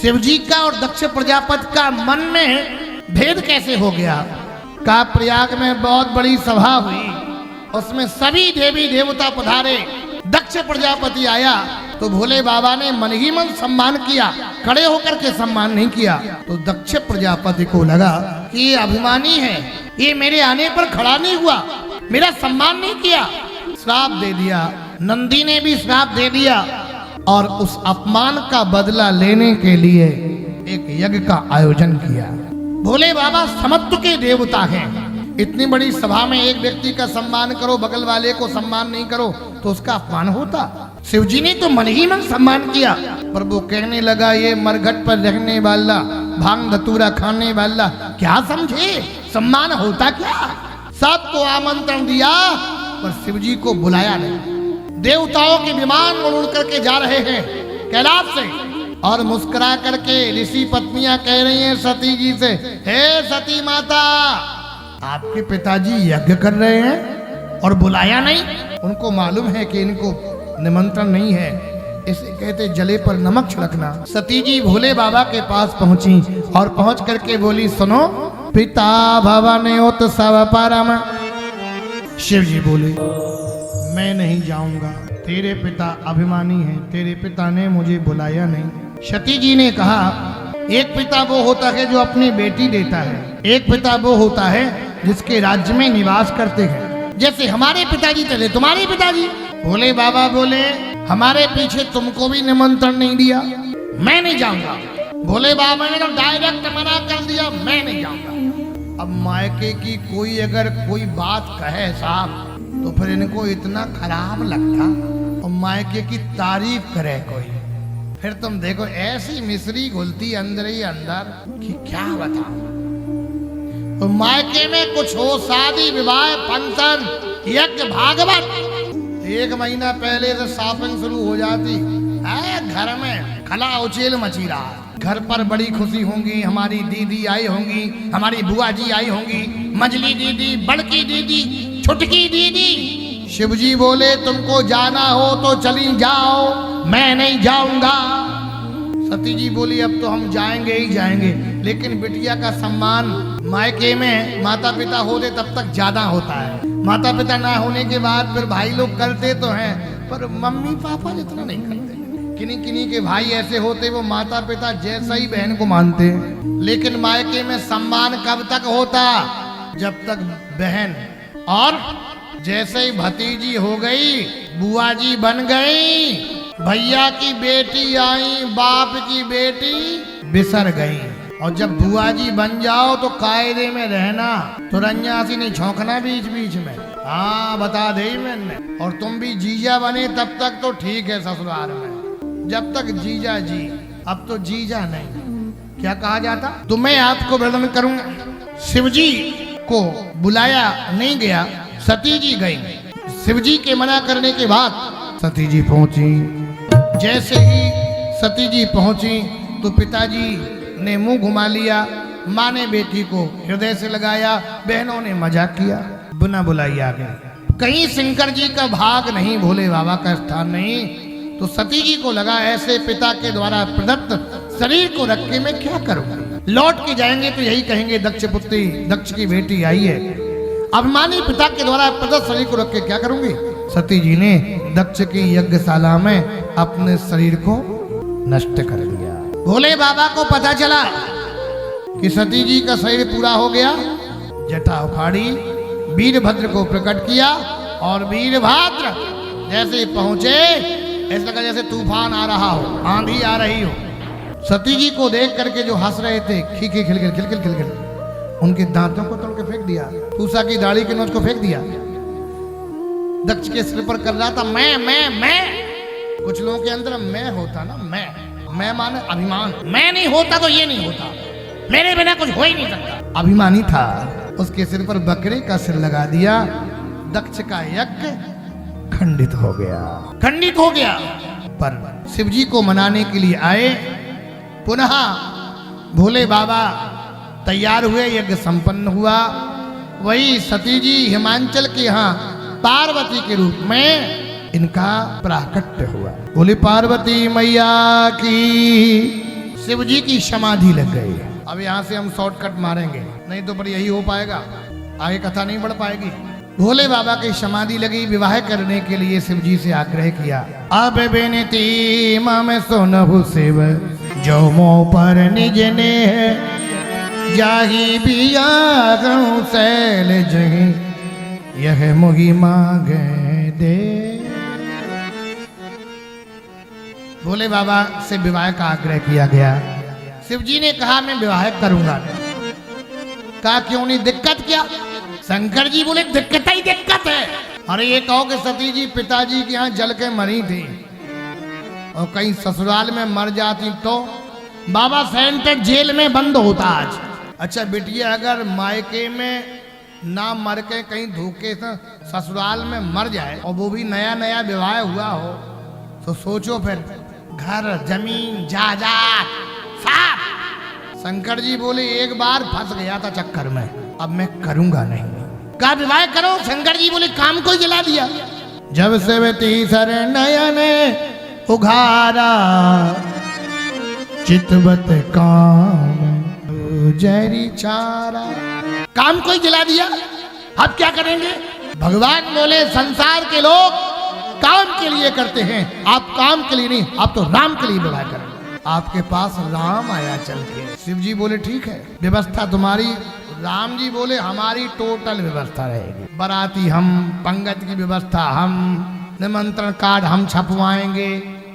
शिवजी का और दक्ष प्रजापति का मन में भेद कैसे हो गया। का प्रयाग में बहुत बड़ी सभा हुई, उसमें सभी देवी देवता पधारे, दक्ष प्रजापति आया तो भोले बाबा ने मन ही मन सम्मान किया, खड़े होकर के सम्मान नहीं किया। तो दक्ष प्रजापति को लगा कि ये अभिमानी है, ये मेरे आने पर खड़ा नहीं हुआ, मेरा सम्मान नहीं किया, श्राप दे दिया। नंदी ने भी श्राप दे दिया और उस अपमान का बदला लेने के लिए एक यज्ञ का आयोजन किया। भोले बाबा समत्व के देवता हैं। इतनी बड़ी सभा में एक व्यक्ति का सम्मान करो, बगल वाले को सम्मान नहीं करो तो उसका अपमान होता। शिवजी ने तो मन ही मन सम्मान किया, पर वो कहने लगा ये मरघट पर रहने वाला, भांग धतूरा खाने वाला क्या समझे सम्मान होता क्या। सबको आमंत्रण दिया पर शिवजी को बुलाया नहीं। देवताओं के विमान उड़ करके जा रहे हैं कैलाश से और मुस्कुरा करके ऋषि पत्नियां कह रही हैं सती जी से, हे सती माता, आपके पिताजी यज्ञ कर रहे हैं और बुलाया नहीं। उनको मालूम है कि इनको निमंत्रण नहीं है, इसे कहते जले पर नमक छिड़कना। सती जी भोले बाबा के पास पहुंची और पहुंच करके बोली, सुनो पिता भवनोत सब परम। शिव जी बोले, मैं नहीं जाऊंगा, तेरे पिता अभिमानी हैं, तेरे पिता ने मुझे बुलाया नहीं। सती जी ने कहा, एक पिता वो होता है जो अपनी बेटी देता है, एक पिता वो होता है जिसके राज्य में निवास करते हैं। जैसे हमारे पिताजी चले तुम्हारे पिताजी। भोले बाबा बोले, हमारे पीछे तुमको भी निमंत्रण नहीं दिया, मैं नहीं जाऊंगा। भोले बाबा ने तो डायरेक्ट मना कर दिया, मैं नहीं जाऊंगा। अब मायके की कोई अगर कोई बात कहे साहब तो फिर इनको इतना खराब लगता, और मायके की तारीफ करे कोई, फिर तुम देखो ऐसी मिश्री घुलती अंदर ही अंदर कि क्या बताऊं। तो मायके में कुछ हो, शादी विवाह फंक्शन यज्ञ भागवत, 1 महीना पहले से शॉपिंग शुरू हो जाती है। घर में खला उचेल मची रहा है। घर पर बड़ी खुशी होंगी, हमारी दीदी आई होंगी, हमारी बुआ जी आई होंगी, मझली दीदी, बड़की दीदी, छुटकी दीदी। शिवजी बोले, तुमको जाना हो तो चली जाओ, मैं नहीं जाऊंगा। सती जी बोली, अब तो हम जाएंगे ही जाएंगे, लेकिन बिटिया का सम्मान मायके में माता पिता होते तब तक ज्यादा होता है। माता पिता ना होने के बाद फिर भाई लोग करते तो हैं, पर मम्मी पापा जितना नहीं करते। किन्हीं किन्हीं के भाई ऐसे होते वो माता पिता जैसा ही बहन को मानते हैं, लेकिन मायके में सम्मान कब तक होता, जब तक बहन और जैसे ही भतीजी हो गई, बुआ जी बन गई, भैया की बेटी आई, बाप की बेटी बिसर गई। और जब बुआ जी बन जाओ तो कायदे में रहना, तो रंजासी नहीं छौंकना बीच बीच में। हाँ बता दे मैंने। और तुम भी जीजा बने तब तक तो ठीक है ससुराल में, जब तक जीजा जी, अब तो जीजा नहीं। क्या कहा जाता, तो मैं आपको वर्णन करूंगा। शिवजी को बुलाया नहीं गया, सती जी गई। शिवजी के मना करने के बाद सती जी पहुंची। जैसे ही सती जी पहुंची तो पिताजी ने मुंह घुमा लिया, माँ ने बेटी को हृदय से लगाया, बहनों ने मजाक किया, बिना बुलाई आ गए। कहीं शंकर जी का भाग नहीं, भोले बाबा का स्थान नहीं। तो सती जी को लगा ऐसे पिता के द्वारा प्रदत्त शरीर को रख के मैं क्या करूंगा। लौट के जाएंगे तो यही कहेंगे दक्ष पुत्री, दक्ष की बेटी आई है। अभिमानी पिता के द्वारा प्रदत्त शरीर को रख के क्या करूंगी। सती जी ने दक्ष की यज्ञशाला में अपने शरीर को नष्ट कर दिया। भोले बाबा को पता चला कि सती जी का शरीर पूरा हो गया। जटा उखाड़ी, वीरभद्र को प्रकट किया और वीरभद्र जैसे पहुंचे ऐसा लगा जैसे तूफान आ रहा हो, आंधी आ रही हो। सती जी को देख करके जो हंस रहे थे, खिलखिल खिलखिल खिलखिल खिलखिल, उनके दांतों को तोड़ के फेंक दिया, पूसा की दाढ़ी के नोच को फेंक दिया। दक्ष के सिर पर कर रहा था मैं। कुछ लोगों के अंदर मैं होता ना, मैं माने अभिमान, मैं नहीं होता तो ये नहीं होता, मेरे बिना कुछ हो ही नहीं सकता। अभिमानी था, उसके सिर पर बकरे का सिर लगा दिया। दक्ष का यज्ञ खंडित हो गया। पर शिवजी को मनाने के लिए आए, पुनः भोले बाबा तैयार हुए, यज्ञ संपन्न हुआ। वही सती जी हिमांचल के यहाँ पार्वती के रूप में इनका प्राकट्य हुआ। बोले पार्वती मैया की, शिव जी की समाधि लग गई। अब यहाँ से हम शॉर्टकट मारेंगे, नहीं तो पर यही हो पाएगा, आगे कथा नहीं बढ़ पाएगी। भोले बाबा की समाधि लगी। विवाह करने के लिए शिव जी से आग्रह किया। अब बेनती मम सुनहु शिव जो मोह पर निज ने जाही बिया शैल जही यह मुही मांगे दे। भोले बाबा से विवाह का आग्रह किया गया। शिव जी ने कहा मैं विवाह करूंगा। कहा क्यों नहीं, दिक्कत क्या? शंकर जी बोले दिक्कत ही दिक्कत है। अरे ये कहो कि सती जी पिताजी के यहाँ जल के मरी थी और कहीं ससुराल में मर जाती तो बाबा सेंटर जेल में बंद होता आज। अच्छा बिटिया अगर मायके में ना मर के कहीं धोखे से ससुराल में मर जाए और वो भी नया नया विवाह हुआ हो तो सोचो फिर, घर जमीन जायदाद सब। शंकर जी बोले एक बार फंस गया था चक्कर में, अब मैं करूंगा नहीं। कहा विवाह करो। शंकर जी बोले काम को जला दिया। जब से वे तीसर नयन उघारा चितवत काम जहरी चारा। काम को ही जला दिया, अब क्या करेंगे? भगवान बोले संसार के लोग काम के लिए करते हैं, आप काम के लिए नहीं, आप तो राम के लिए विवाह करें। आपके पास राम आया चल के। शिव जी बोले ठीक है, व्यवस्था तुम्हारी। राम जी बोले हमारी टोटल व्यवस्था रहेगी। बाराती हम, पंगत की व्यवस्था हम, निमंत्रण कार्ड हम छपवाएंगे,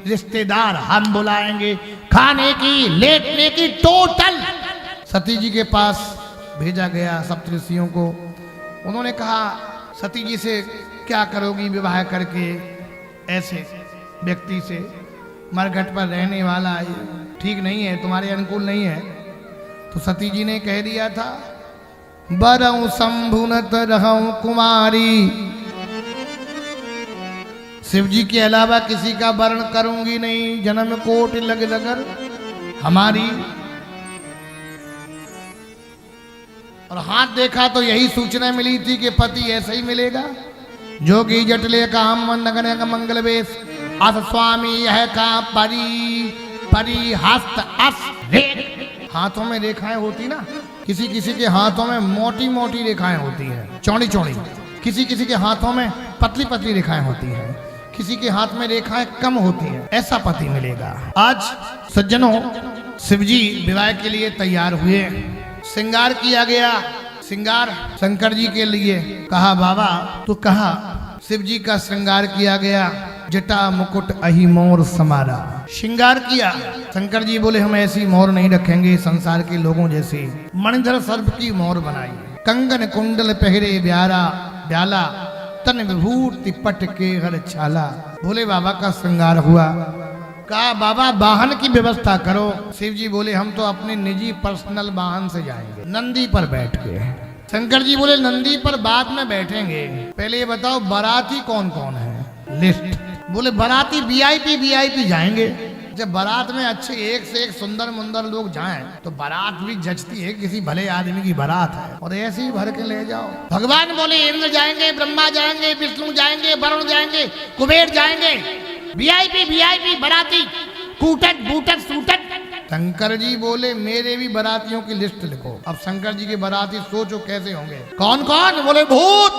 रिश्तेदार हम बुलाएंगे, खाने की लेटने की टोटल। सती जी के पास भेजा गया सप्तऋषियों को। उन्होंने कहा सती जी से क्या करोगी विवाह करके ऐसे व्यक्ति से? मरघट पर रहने वाला ठीक नहीं है, तुम्हारे अनुकूल नहीं है। तो सती जी ने कह दिया था बरऊं शंभुनत रहूं कुमारी, शिव जी के अलावा किसी का वर्ण करूंगी नहीं, जन्म कोट लग लगकर हमारी। और हाथ देखा तो यही सूचना मिली थी कि पति ऐसे ही मिलेगा। जोगी जटले काम नगर मंगल वेश अस स्वामी यह का परी हस्त अस रेख। हाथों में रेखाएं होती ना, किसी किसी के हाथों में मोटी मोटी रेखाएं होती हैं, चौड़ी चौड़ी। किसी किसी के हाथों में पतली पतली रेखाएं होती हैं, किसी के हाथ में रेखाएं कम होती हैं। ऐसा पति मिलेगा। आज सज्जनों शिवजी विवाह के लिए तैयार हुए। श्रृंगार किया गया। श्रृंगार शंकर जी के लिए कहा बाबा तो कहा शिव जी का श्रृंगार किया गया। जटा मुकुट अहि मोर समारा। श्रृंगार किया। शंकर जी बोले हम ऐसी मोर नहीं रखेंगे, संसार के लोगों जैसी। मणिधर सर्प की मोर बनाई। कंगन कुंडल पहरे ब्यारा ब्याला तन विभूति पट के हर छाला। भोले बाबा का श्रृंगार हुआ। कहा बाबा वाहन की व्यवस्था करो। शिव जी बोले हम तो अपने निजी पर्सनल वाहन से जाएंगे, नंदी पर बैठ के। शंकर जी बोले नंदी पर बाद में बैठेंगे, पहले ये बताओ बाराती कौन कौन है, लिस्ट। बोले बाराती वीआईपी जाएंगे। जब बारात में अच्छे एक से एक सुंदर मुंदर लोग जाएं तो बारात भी जचती है, किसी भले आदमी की बारात है, और ऐसे ही भर के ले जाओ। भगवान बोले इंद्र जाएंगे, ब्रह्मा जाएंगे, विष्णु जाएंगे, वरुण जाएंगे, कुबेर जाएंगे, वीआईपी बाराती, कूटक बूटक सूटक। शंकर जी बोले मेरे भी बारातियों की लिस्ट लिखो। अब शंकर जी के बाराती सोचो कैसे होंगे। कौन कौन? बोले भूत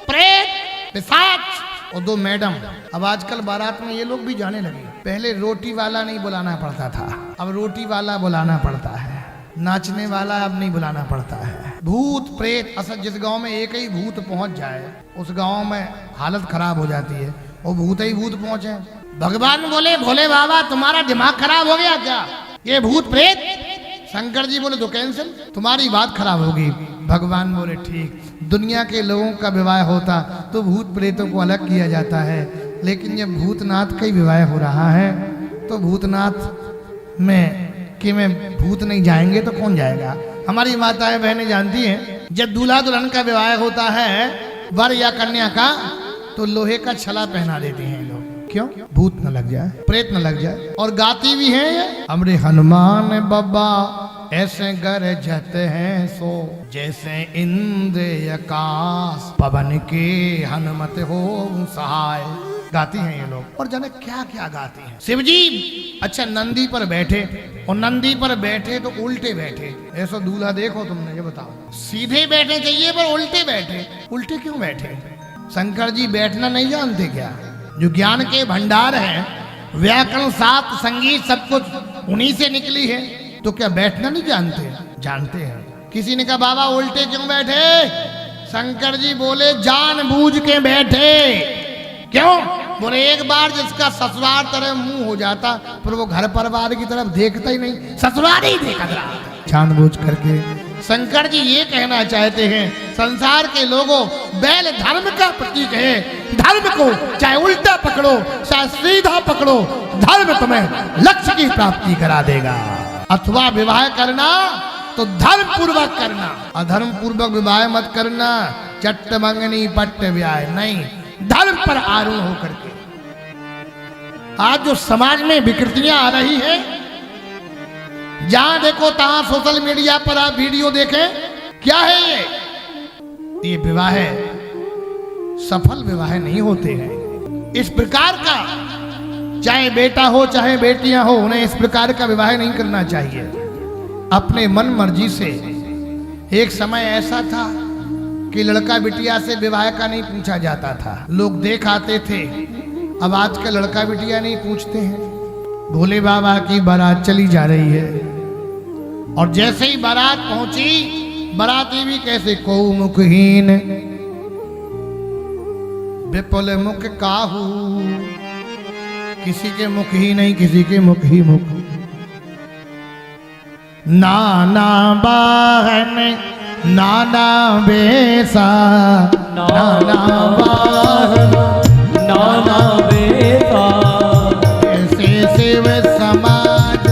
प्रेत पिशाच और 2 मैडम। अब आजकल बारात में ये लोग भी जाने लगे। पहले रोटी वाला नहीं बुलाना पड़ता था, अब रोटी वाला बुलाना पड़ता है। नाचने वाला अब नहीं बुलाना पड़ता है। भूत प्रेत। असल जिस गांव में एक ही भूत पहुंच जाए उस गांव में हालत खराब हो जाती है। वो भूत ही भूत पहुंचे। भगवान बोले भोले बाबा तुम्हारा दिमाग खराब हो गया क्या? ये भूत प्रेत। शंकर जी बोले तो कैंसिल, तुम्हारी बात खराब होगी। भगवान बोले ठीक, दुनिया के लोगों का विवाह होता तो भूत प्रेतों को अलग किया जाता है, लेकिन जब भूतनाथ का ही विवाह हो रहा है तो भूतनाथ में भूत नहीं जाएंगे तो कौन जाएगा? हमारी माताएं बहनें जानती हैं जब दूल्हा दुल्हन का विवाह होता है वर या कन्या का तो लोहे का छला पहना देते हैं लोग। क्यों? भूत न लग जाए, प्रेत न लग जाए। और गाती भी हैं हमरे हनुमान बाबा ऐसे गरजत हैं सो जैसे इंद्र आकाश पवन के हनुमत हो सहाय। गाती हैं ये लोग, और जाने क्या क्या गाती हैं। शिव जी अच्छा नंदी पर बैठे, और नंदी पर बैठे तो उल्टे बैठे। ऐसा दूल्हा देखो तुमने, ये बताओ, सीधे बैठे चाहिए पर उल्टे बैठे। उल्टे क्यों बैठे? शंकर जी बैठना नहीं जानते क्या? जो ज्ञान के भंडार हैं, व्याकरण शास्त्र संगीत सब कुछ उन्हीं से निकली है, तो क्या बैठना नहीं जानते? जानते हैं। किसी ने कहा बाबा उल्टे क्यों बैठे? शंकर जी बोले जानबूझ के बैठे। क्यों? बोले एक बार जिसका ससुराल तरह मुंह हो जाता, पर वो घर परिवार की तरफ देखता ही नहीं, ससुराल ही देखता रहा जानबूझ करके। शंकर जी ये कहना चाहते हैं संसार के लोगों, बैल धर्म का प्रतीक है। धर्म को चाहे उल्टा पकड़ो चाहे सीधा पकड़ो, धर्म तुम्हें लक्ष्य की प्राप्ति करा देगा। अथवा विवाह करना तो धर्म पूर्वक करना, अधर्म पूर्वक विवाह मत करना। चट्ट मंगनी पट्ट व्याह नहीं, धर्म पर आरूढ़ होकर के। आज जो समाज में विकृतियां आ रही है, जहां देखो तहां सोशल मीडिया पर आप वीडियो देखें, क्या है ये विवाह सफल विवाह नहीं होते हैं। इस प्रकार का चाहे बेटा हो चाहे बेटियां हो, उन्हें इस प्रकार का विवाह नहीं करना चाहिए अपने मन मर्जी से। एक समय ऐसा था कि लड़का बिटिया से विवाह का नहीं पूछा जाता था, लोग देख आते थे। अब आज का लड़का बिटिया नहीं पूछते हैं। भोले बाबा की बारात चली जा रही है, और जैसे ही बारात पहुंची, बाराती भी कैसे को मुखहीन विपुल मुख काहू, किसी के मुख ही नहीं किसी के मुख ही मुख। नाना बाहन नाना बेसा, नाना बाहन नाना बेसा, ऐसे शिव समाज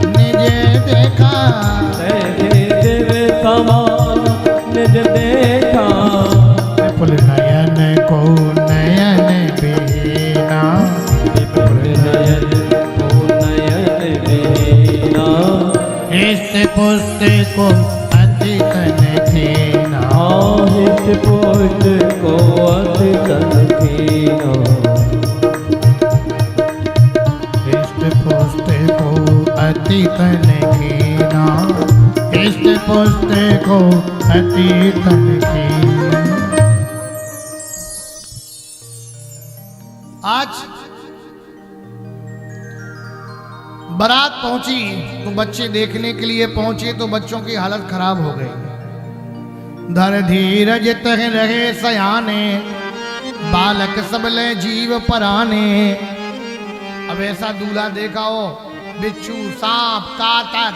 निजे देखा, ऐसे शिव समाज निज देखा। विपुल नयन को नयन बेना, विपुल नयन को नयन बेना, इष्ट पुष्ट को अति तन खेना, हित पुष्ट को अति तन कीना, इष्ट पुष्ट को अति तन खेना, इष्ट पुष्ट को अति तन खेना। आज बारात पहुंची तो बच्चे देखने के लिए पहुंचे, तो बच्चों की हालत खराब हो गई। धर धीरज तह रहे सयाने, बालक सबले जीव पराने। अब ऐसा दूल्हा देखा हो, बिच्छू सांप कातर,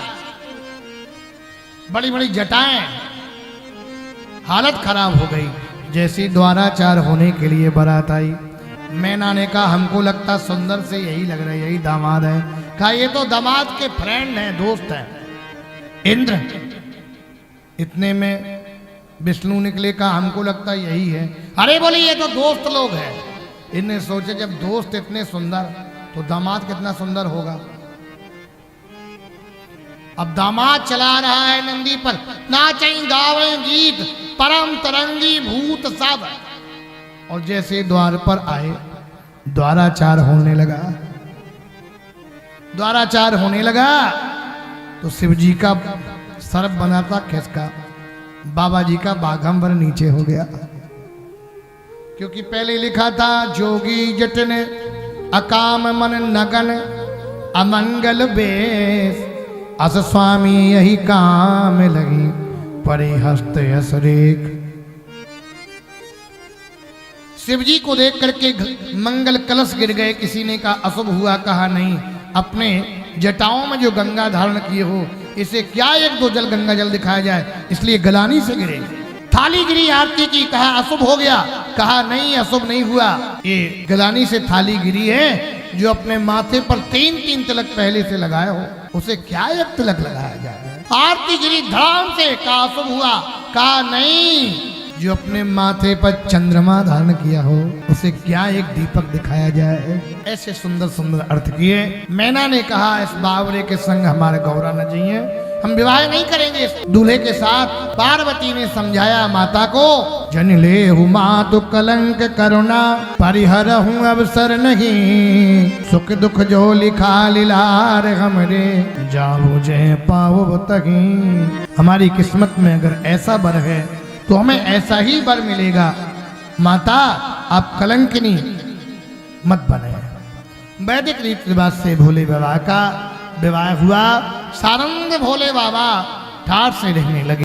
बड़ी बड़ी जटाएं, हालत खराब हो गई। जैसे द्वाराचार होने के लिए बारात आई, मैना ने कहा हमको लगता सुंदर से यही लग रहा है, यही दामाद है। कहा ये तो दामाद के फ्रेंड हैं, दोस्त हैं, इंद्र। इतने में विष्णु निकले, कहा हमको लगता यही है। अरे बोले ये तो दोस्त लोग हैं। इनने सोचे जब दोस्त इतने सुंदर तो दामाद कितना सुंदर होगा। अब दामाद चला रहा है नंदी पर, नाचें गावे गीत परम तरंगी भूत सब। और जैसे द्वार पर आए, द्वाराचार होने लगा। द्वाराचार होने लगा तो शिव जी का सर्प बना था खिसका, बाबा जी का बाघंबर नीचे हो गया। क्योंकि पहले लिखा था जोगी जटन अकाम मन नगन अमंगल बेस, अस स्वामी यही काम लगी परे हस्त असरेख। शिव जी को देख करके मंगल कलश गिर गए। किसी ने कहा अशुभ हुआ, कहा नहीं, अपने जटाओं में जो गंगा धारण किए हो, इसे क्या एक दो जल गंगा जल दिखाया जाए, इसलिए गलानी से गिरे। थाली गिरी आरती की, कहा अशुभ हो गया, कहा नहीं अशुभ नहीं हुआ, ये गलानी से थाली गिरी है। जो अपने माथे पर 3-3 तिलक पहले से लगाए हो, उसे क्या एक तिलक लगाया जाए। आरती गिरी धड़ाम से, कहा अशुभ हुआ, कहा नहीं, जो अपने माथे पर चंद्रमा धारण किया हो, उसे क्या एक दीपक दिखाया जाए। ऐसे सुंदर सुंदर अर्थ किए। मैना ने कहा इस बावरे के संग हमारे गौरा न जाइए, हम विवाह नहीं करेंगे दूल्हे के साथ। पार्वती ने समझाया माता को, जन ले मातु कलंक करुणा परिहर हूँ अवसर नहीं, सुख दुख जो लिखा लीलार हमरे जाऊ जय पाओ तही। हमारी किस्मत में अगर ऐसा वर है तो हमें ऐसा ही वर मिलेगा। माता आप कलंकिनी मत बने। वैदिक रीति रिवाज से भोले बाबा का विवाह हुआ। सारंग भोले बाबा ठाठ से रहने लगे।